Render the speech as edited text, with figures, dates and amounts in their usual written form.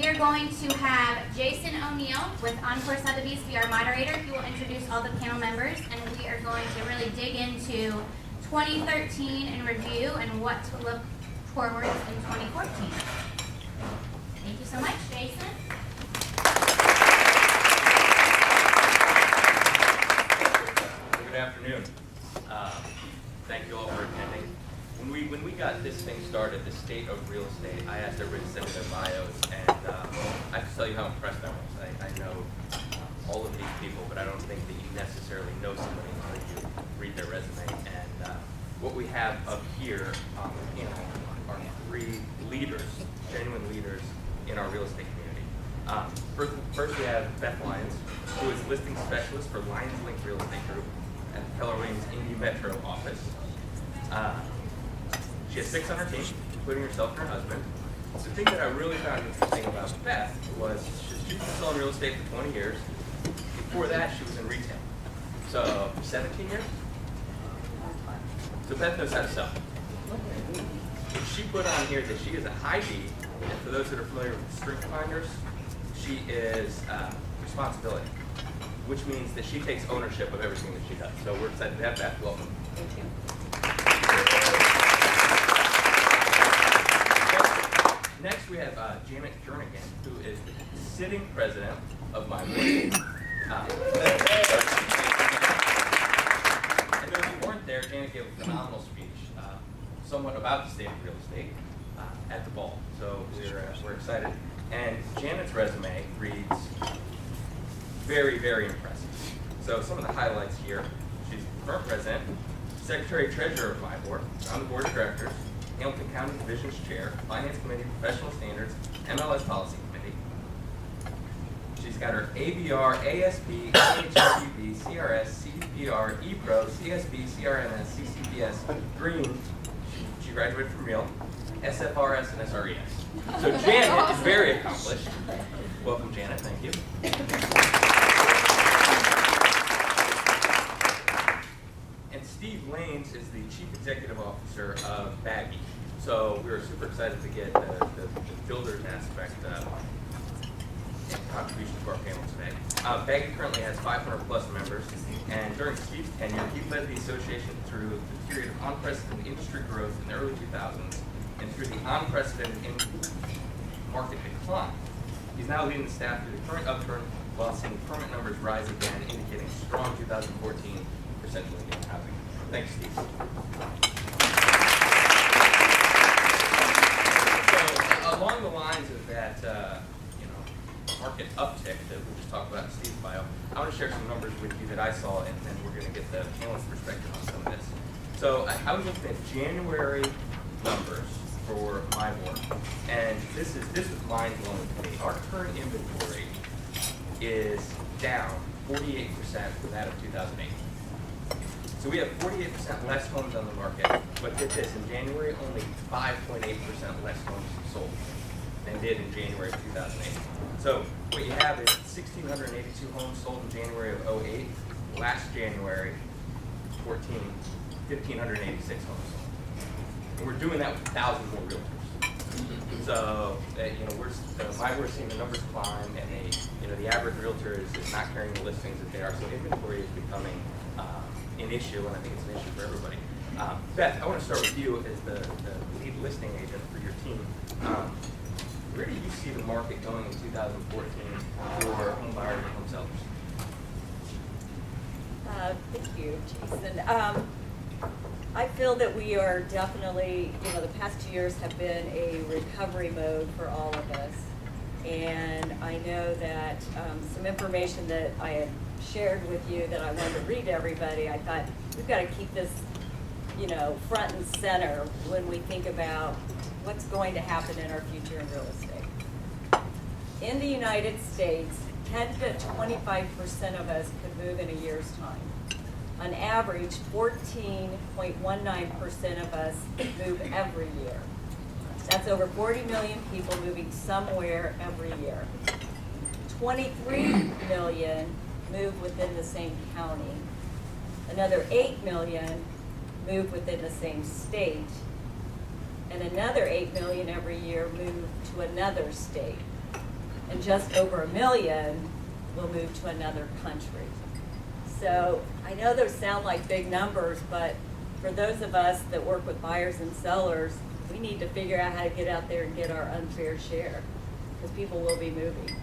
we are going to have Jason O'Neill with Encore Sotheby's be our moderator. He will introduce all the panel members, and we are going to really dig into 2013 in review and what to look forward in 2014. Thank you so much, Jason. Good afternoon. Thank you all for attending. When we got this thing started, the state of real estate, I asked everybody to send me their bios, and I have to tell you how impressed I was. I know all of these people, but I don't think that you necessarily know somebody until you read their resume. And what we have up here on the panel are three leaders, genuine leaders in our real estate community. First we have Beth Lyons, who is listing specialist for Lyons Link Real Estate Group at the Keller Williams Indy Metro office. She has 6 on her team, including herself and her husband. The thing that I really found interesting about Beth was she's been selling real estate for 20 years. Before that, she was in retail. So 17 years? So Beth knows how to sell. She put on here that she is a high D, and for those that are familiar with strength finders, she is responsibility, which means that she takes ownership of everything that she does. So we're excited to have Beth. Welcome. Thank you. Next, we have Janet Jernigan, who is the sitting president of MIBOR. And those who weren't there, Janet gave a phenomenal speech, somewhat about the state of real estate at the ball. So we're excited. And Janet's resume reads very, very impressive. So some of the highlights here: she's current president, secretary treasurer of MIBOR, on the board of directors, Hamilton County Division's chair, Finance Committee, Professional Standards, MLS Policy Committee. She's got her ABR, ASB, AHRBP, CRS, CPR, ePro, CSB, CRNS, CCPS, Green. She graduated from Yale, SFRS, and SRES. So Janet is very accomplished. Welcome, Janet. Thank you. And Steve Lanes is the Chief Executive Officer of Baggy. So we were super excited to get the builders aspect and contribution to our panel today. Baggy currently has 500 plus members, and during Steve's tenure, he led the association through the period of unprecedented industry growth in the early 2000s and through the unprecedented market decline. He's now leading the staff through the current upturn while seeing permit numbers rise again, indicating strong 2014 for central Indiana housing. Thanks, Steve. So along the lines of that, market uptick that we just talked about in Steve's bio, I want to share some numbers with you that I saw, and then we're going to get the panelist perspective on some of this. So I was looking at January numbers for MIBOR, and this was mind-blowing to me. Our current inventory is down 48% from that of 2008. So we have 48% less homes on the market, but get this, in January, only 5.8% less homes sold than did in January of 2008. So what you have is 1,682 homes sold in January of 2008. Last January, 1,586 homes sold. And we're doing that with 1,000 more realtors. So MIBOR's seeing the numbers climb, and the average realtor is not carrying the listings that they are. So inventory is becoming an issue, and I think it's an issue for everybody. Beth, I want to start with you as the lead listing agent for your team. Where do you see the market going in 2014 for home buyers and home sellers? Thank you, Jason. I feel that we are definitely, the past 2 years have been a recovery mode for all of us. And I know that some information that I had shared with you that I wanted to read to everybody, I thought we've got to keep this, front and center when we think about what's going to happen in our future in real estate. In the United States, 10 to 25% of us could move in a year's time. On average, 14.19% of us move every year. That's over 40 million people moving somewhere every year. 23 million move within the same county. Another 8 million move within the same state. And another 8 million every year move to another state. and just over 1 million will move to another country. So I know those sound like big numbers, but for those of us that work with buyers and sellers, we need to figure out how to get out there and get our unfair share, because people will be moving.